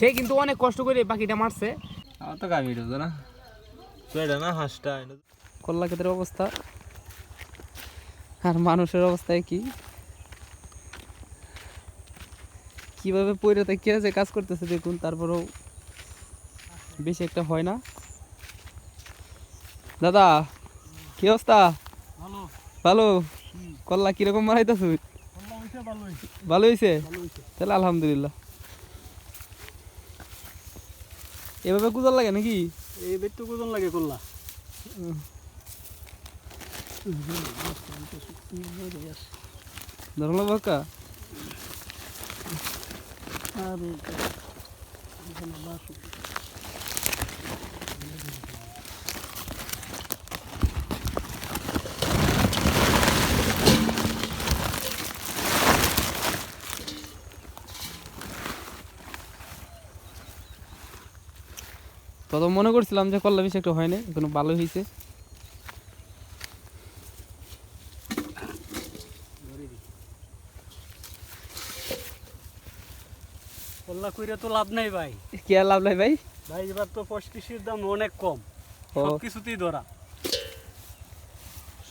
সে কিন্তু অনেক কষ্ট করে পাখিটা মারছে। আমার তো গাভীর না সেটা না হাঁসটা কল্লা ক্ষেতের অবস্থা আর মানুষের অবস্থায় কিভাবে পয়রা থেকে আছে কাজ করতেছে দেখুন, তারপরেও বেশি একটা হয় না। দাদা কি অবস্থা? ভালো। কল্লা কিরকম মারাইতেছ? ভালো হয়েছে, তাহলে আলহামদুলিল্লাহ। এভাবে কুজার লাগে নাকি? এই বেটু কোজন লাগে কল্লা ধরলো বাক্কা আর তত মনে করছিলাম যে কল্লা বেশি একটা হয় না, এখনো ভালোই হয়েছে। কল্লা কইরা তো লাভ নাই ভাই। কি আর লাভ নাই ভাই? ভাই এবার তো কৃষির দাম অনেক কম, সব কিছুতেই ধরা।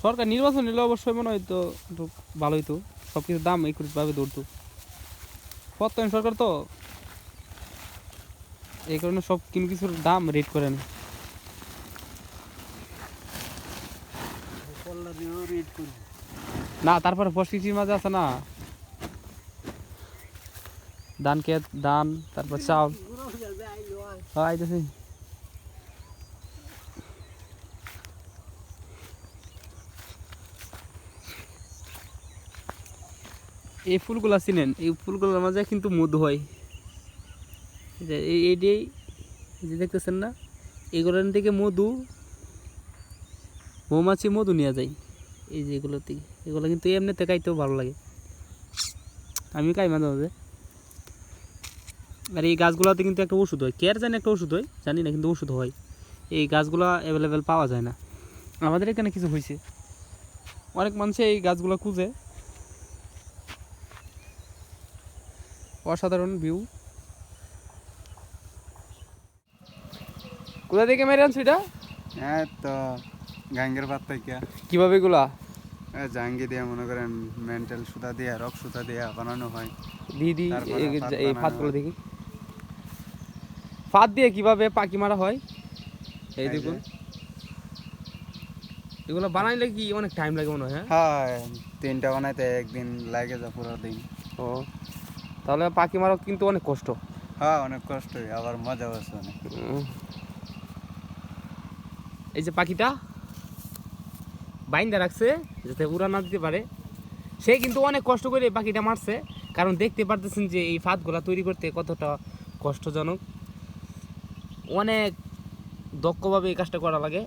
সরকার নির্বাচন নিলে অবশ্যই মনে হয়তো একটু ভালো হইতো, সব কিছুর দাম একটুভাবে ধরতো। বর্তমান সরকার তো এই কারণে সব কিছু কিছুর দাম রেট করে না। কল্লা দিয়েও রেট করি না, তারপরে প্রকৃতির মাঝে আছে না ধান ক্ষেত, ধান, তারপর চাউল। আইতেছি এই ফুলগুলা চিনেন? এই ফুলগুলোর মাঝে কিন্তু মধু হয়। এইটাই যে দেখতেছেন না, এগুলোর থেকে মধু, মৌমাছি মধু নিয়ে যায় এই যে এগুলোর থেকে। এগুলো কিন্তু এমনিতে খাইতেও ভালো লাগে, আমি খাই মাঝে মাঝে। আর এই গাছগুলোতে কিন্তু একটা ওষুধ হয়, কেয়ার জানি একটা ওষুধ হয় জানি না, কিন্তু ওষুধ হয়। এই গাছগুলো অ্যাভেলেবেল পাওয়া যায় না আমাদের এখানে। কিছু হয়েছে, অনেক মানুষে এই গাছগুলো খুঁজে। অসাধারণ ভিউ। কোথা থেকে মেরে আনছো এটা? হ্যাঁ তো গাঙ্গের পাত থেকে। কিভাবে এগুলা? জাঙ্গি দিয়ে মনে করেন মেন্টাল সুতা দিয়ে রক সুতা দিয়ে বানানো হয়। দিদি তারপরে ফাঁদ এই বানানো ফাঁদগুলো হয়। দেখি, ফাঁদ দিয়ে কিভাবে পাখি মারা হয় এই এই দেখুন। যে। এগুলো বানাইলে কি অনেক টাইম লাগে মনে হয়? হ্যাঁ, হ্যাঁ 3টা বানাইতে একদিন লাগে যা পুরো দিন। ও তাহলে পাখি মারা কিন্তু অনেক কষ্ট। হ্যাঁ অনেক কষ্ট হয়, আবার মজাও আছে অনেক। এই যে পাখিটা বাইন্দা রাখছে যাতে উড়া না দিতে পারে, সে কিন্তু অনেক কষ্ট করে এই পাখিটা মারছে। কারণ দেখতে পারতেছেন যে এই ফাঁদগুলা তৈরি করতে কতটা কষ্টজনক। অনেক দক্ষভাবে এই কাজটা করা লাগে,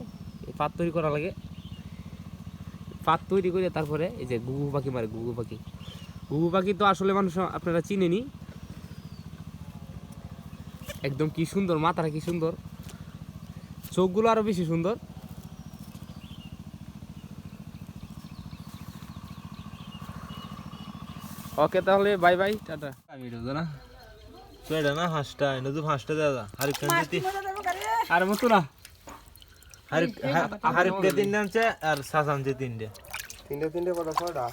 এই ফাঁদ তৈরি করা লাগে। ফাঁদ তৈরি করে তারপরে এই যে ঘুঘু পাখি মারে। ঘুঘু পাখি, ঘুঘু পাখি তো আসলে মানুষ আপনারা চিনেনি। একদম কি সুন্দর, মাথাটা কি সুন্দর, চোখগুলো আরো বেশি সুন্দর। ওকে তাহলে বাই বাই, টাটা। গাভীর না সেটা না হাঁসটা হাঁসটা দেওয়া হারিফ খান যেতে আর মতো না হারিফকে 3 আনছে আর সাস আনছে 3টে। 3টে কত ছয়টা?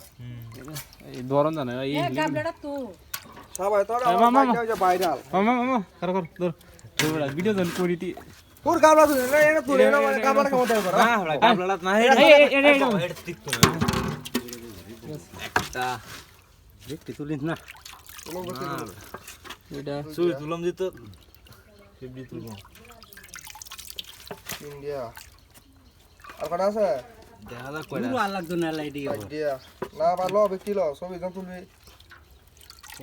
এই ধরন জানে এই গাবলাটা তো সবাই তোরা মামা ভাইরাল। মামা কর কর ধর ধর ভিডিও জন করিটি পুর গাবলা তুলে না, এটা তুলে না, মানে গাবলা কেমন টাইপ করা? না বড় গাবলাটা না এই এটা ঠিক তো না একটা দেখতে তুলিস না এটা সুই তুলম দিত ফিবডি তুলব ইন্ডিয়া আর কটা আছে? দেখা যাক পুরো কয়টা আর লাগতো না লাইটি ইন্ডিয়া না ভালো ব্যক্তি লো ছবি জন তুলবি।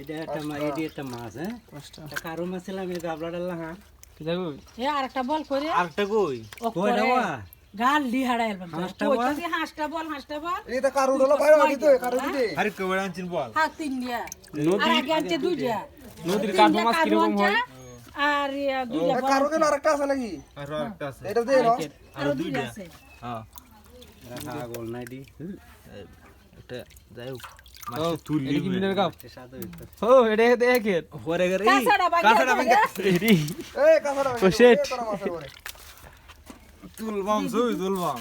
এটা একটা এটি একটা মাছ। হ্যাঁ পাঁচটা এটা কারো মাছ ছিল আমি গাবলা ডাললা। হ্যাঁ কি যাবো? এ আরেকটা বল করে আরেকটা কই কয়টা ওয়া গাল দি হাড়াইল বাবা হাঁসটা কই বল। যদি হাঁসটা বল এটা কারু হলো ভাই দিতে কারু দিতে। হারিফ কে বড় আনছিন বল হাত তিন দিয়া নদী আর আগে আনছে দুইটা নদীর কাঠো মাছ কিরকম হয়? আর দুইটা বল কারু কেন আরেকটা আছে নাকি? আর একটা আছে এটা দে না। আর দুইটা আছে হ্যাঁ রাখা গোল নাই দি এটা যাই হোক মাছ তুললি এটা কি মিনের কাপ সাথে ভিতর ও এটা দেখেন পরে গরে কাঁচাটা কাঁচাটা ভাঙা ভাঙা এডি এই কাঁচাটা ও, shit. তোরা মাছের পরে তুলবাম সুই তুলবাম